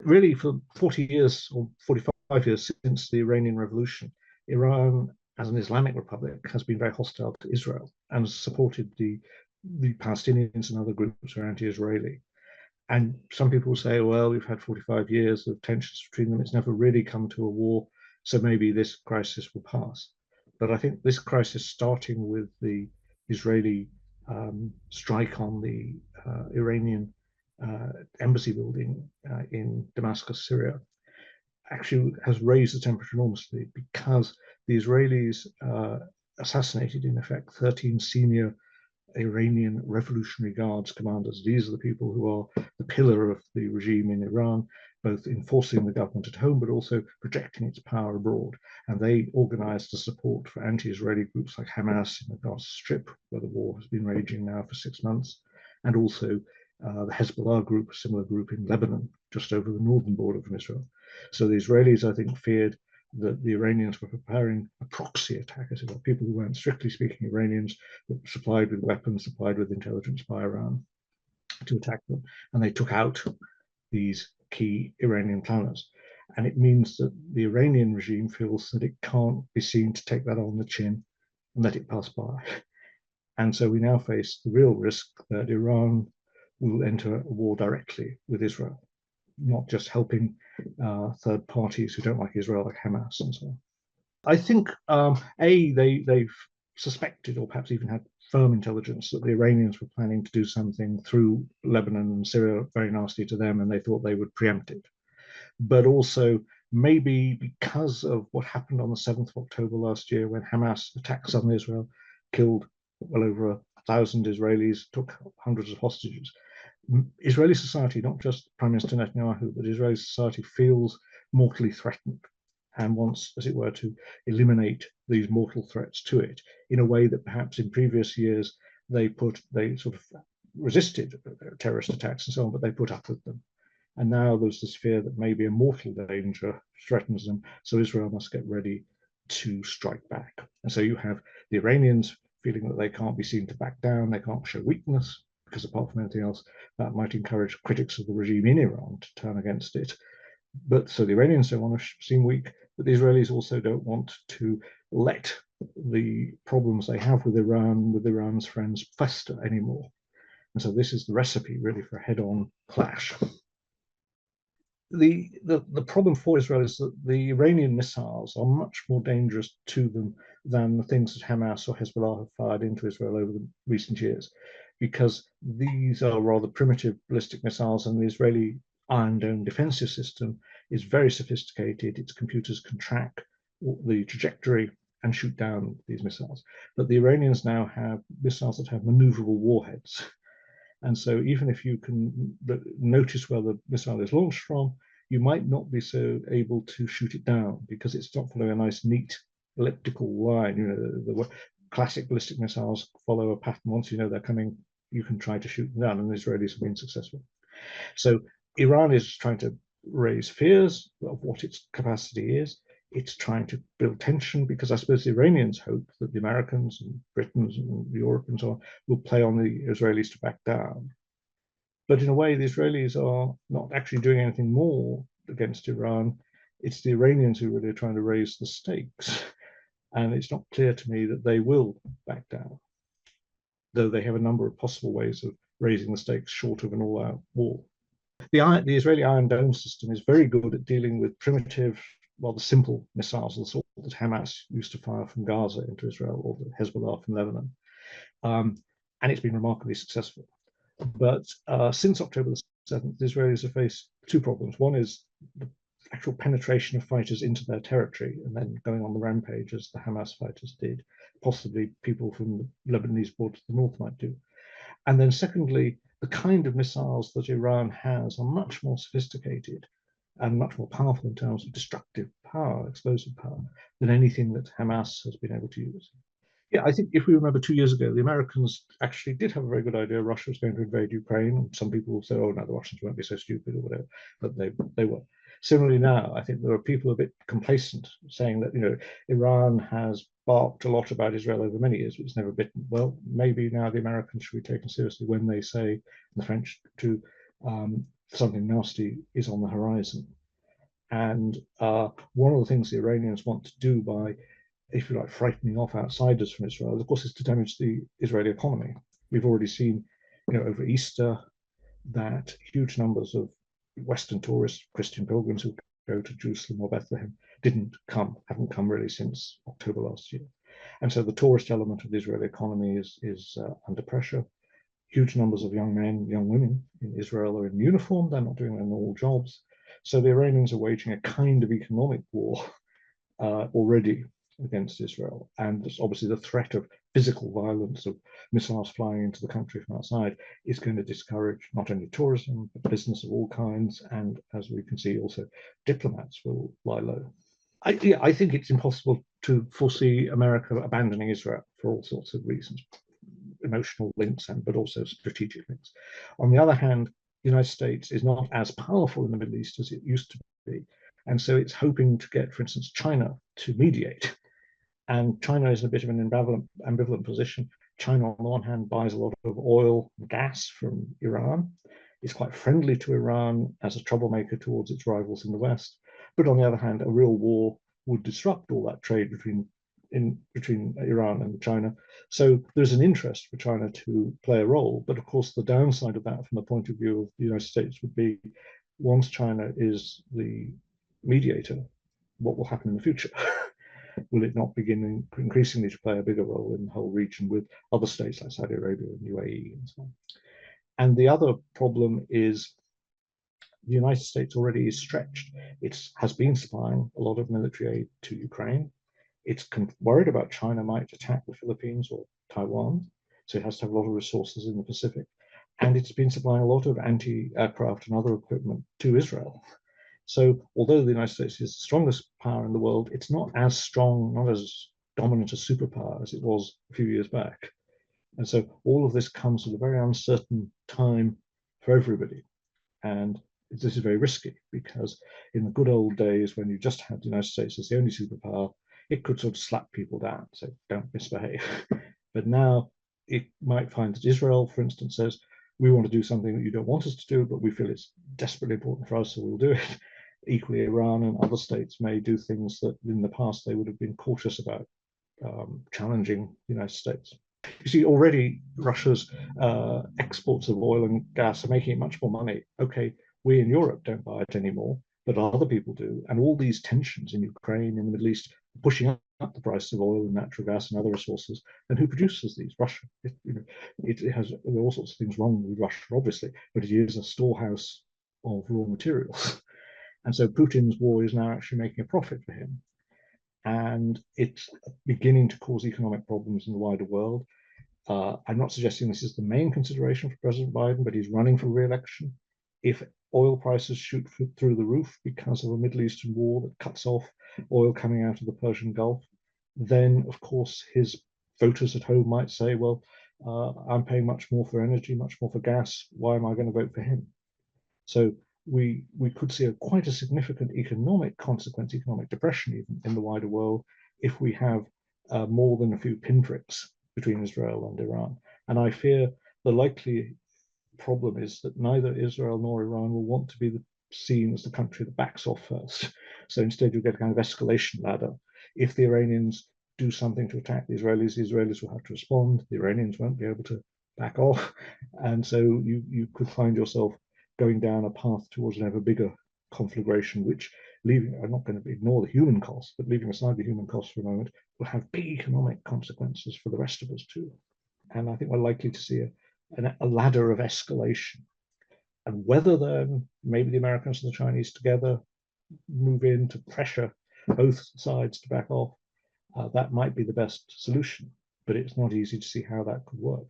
really for 40 years or 45 years since the Iranian Revolution, Iran, as an Islamic republic, has been very hostile to Israel and has supported the Palestinians and other groups who are anti-Israeli. And some people say, well, we've had 45 years of tensions between them. It's never really come to a war. So maybe this crisis will pass. But I think this crisis, starting with the Israeli strike on the Iranian embassy building in Damascus, Syria, actually has raised the temperature enormously because the Israelis assassinated, in effect, 13 senior Iranian Revolutionary Guards commanders. These are the people who are the pillar of the regime in Iran, both enforcing the government at home, but also projecting its power abroad. And they organized the support for anti-Israeli groups like Hamas in the Gaza Strip, where the war has been raging now for 6 months, and also the Hezbollah group, a similar group in Lebanon, just over the northern border from Israel. So the Israelis, I think, feared that the Iranians were preparing a proxy attack, as it were, people who weren't strictly speaking Iranians, but supplied with weapons, supplied with intelligence by Iran to attack them. And they took out these key Iranian planners. And it means that the Iranian regime feels that it can't be seen to take that on the chin and let it pass by. And so we now face the real risk that Iran will enter a war directly with Israel, not just helping third parties who don't like Israel, like Hamas and so on. I think, they've suspected, or perhaps even had firm intelligence, that the Iranians were planning to do something through Lebanon and Syria very nasty to them, and they thought they would preempt it. But also, maybe because of what happened on the 7th of October last year, when Hamas attacked southern Israel, killed well over 1,000 Israelis, took hundreds of hostages. Israeli society, not just Prime Minister Netanyahu, but Israeli society feels mortally threatened and wants, as it were, to eliminate these mortal threats to it in a way that perhaps in previous years they sort of resisted terrorist attacks and so on, but they put up with them. And now there's this fear that maybe a mortal danger threatens them, so Israel must get ready to strike back. And so you have the Iranians feeling that they can't be seen to back down, they can't show weakness, because apart from anything else, that might encourage critics of the regime in Iran to turn against it. But so the Iranians don't want to seem weak, but the Israelis also don't want to let the problems they have with Iran, with Iran's friends, fester anymore. And so this is the recipe really for a head-on clash. The problem for Israel is that the Iranian missiles are much more dangerous to them than the things that Hamas or Hezbollah have fired into Israel over the recent years, because these are rather primitive ballistic missiles, and the Israeli Iron Dome defensive system is very sophisticated. Its computers can track the trajectory and shoot down these missiles. But the Iranians now have missiles that have maneuverable warheads. And so even if you can notice where the missile is launched from, you might not be so able to shoot it down because it's not following a nice, neat elliptical line. You know, the classic ballistic missiles follow a pattern. Once you know they're coming, you can try to shoot them down, and the Israelis have been successful. So Iran is trying to raise fears of what its capacity is. It's trying to build tension because I suppose the Iranians hope that the Americans and Britons and Europe and so on will play on the Israelis to back down. But in a way, the Israelis are not actually doing anything more against Iran. It's the Iranians who really are trying to raise the stakes. And it's not clear to me that they will back down, though they have a number of possible ways of raising the stakes short of an all-out war. The Israeli Iron Dome system is very good at dealing with primitive, rather simple missiles of the sort that Hamas used to fire from Gaza into Israel, or the Hezbollah from Lebanon. And it's been remarkably successful. But since October the 7th, the Israelis have faced two problems. One is the actual penetration of fighters into their territory and then going on the rampage as the Hamas fighters did, possibly people from the Lebanese border to the north might do. And then secondly, the kind of missiles that Iran has are much more sophisticated and much more powerful in terms of destructive power, explosive power, than anything that Hamas has been able to use. Yeah, I think if we remember 2 years ago, the Americans actually did have a very good idea Russia was going to invade Ukraine. Some people say, oh, no, the Russians won't be so stupid or whatever, but they were. Similarly now, I think there are people a bit complacent saying that, you know, Iran has barked a lot about Israel over many years, but it's never bitten. Well, maybe now the Americans should be taken seriously when they say, the French, to something nasty is on the horizon. And one of the things the Iranians want to do by, if you like, frightening off outsiders from Israel, of course, is to damage the Israeli economy. We've already seen, over Easter, that huge numbers of Western tourists, Christian pilgrims who go to Jerusalem or Bethlehem, haven't come really since October last year. And so the tourist element of the Israeli economy is under pressure. Huge numbers of young men, young women in Israel are in uniform. They're not doing their normal jobs. So the Iranians are waging a kind of economic war already against Israel. And there's obviously the threat of physical violence, of missiles flying into the country from outside, is going to discourage not only tourism, but business of all kinds. And as we can see, also diplomats will lie low. I think it's impossible to foresee America abandoning Israel for all sorts of reasons, emotional links, but also strategic links. On the other hand, the United States is not as powerful in the Middle East as it used to be. And so it's hoping to get, for instance, China to mediate. And China is in a bit of an ambivalent position. China, on the one hand, buys a lot of oil and gas from Iran. It's quite friendly to Iran as a troublemaker towards its rivals in the West. But on the other hand, a real war would disrupt all that trade between Iran and China. So there's an interest for China to play a role. But of course, the downside of that from the point of view of the United States would be, once China is the mediator, what will happen in the future? Will it not begin increasingly to play a bigger role in the whole region with other states like Saudi Arabia and UAE and so on? And the other problem is the United States already is stretched. It has been supplying a lot of military aid to Ukraine. It's worried about China might attack the Philippines or Taiwan, so it has to have a lot of resources in the Pacific. And it's been supplying a lot of anti-aircraft and other equipment to Israel. So although the United States is the strongest power in the world, it's not as strong, not as dominant a superpower as it was a few years back. And so all of this comes at a very uncertain time for everybody. And this is very risky, because in the good old days when you just had the United States as the only superpower, it could sort of slap people down, so don't misbehave. But now it might find that Israel, for instance, says, we want to do something that you don't want us to do, but we feel it's desperately important for us, so we'll do it. Equally, Iran and other states may do things that in the past they would have been cautious about challenging the United States. You see, already Russia's exports of oil and gas are making it much more money. Okay, we in Europe don't buy it anymore, but other people do. And all these tensions in Ukraine, in the Middle East, pushing up the price of oil and natural gas and other resources. And who produces these? Russia. It has all sorts of things wrong with Russia, obviously, but it is a storehouse of raw materials. And so Putin's war is now actually making a profit for him. And it's beginning to cause economic problems in the wider world. I'm not suggesting this is the main consideration for President Biden, but he's running for re-election. If oil prices shoot through the roof because of a Middle Eastern war that cuts off oil coming out of the Persian Gulf, then of course his voters at home might say, well, I'm paying much more for energy, much more for gas. Why am I going to vote for him? So we could see quite a significant economic consequence, economic depression even in the wider world, if we have more than a few pinpricks between Israel and Iran. And I fear the likely problem is that neither Israel nor Iran will want to be seen as the country that backs off first. So instead you get a kind of escalation ladder. If the Iranians do something to attack the Israelis will have to respond. The Iranians won't be able to back off. And so you could find yourself going down a path towards an ever bigger conflagration, which, I'm not going to ignore the human cost, but leaving aside the human cost for a moment, will have big economic consequences for the rest of us too. And I think we're likely to see a ladder of escalation. And whether then maybe the Americans and the Chinese together move in to pressure both sides to back off, that might be the best solution. But it's not easy to see how that could work.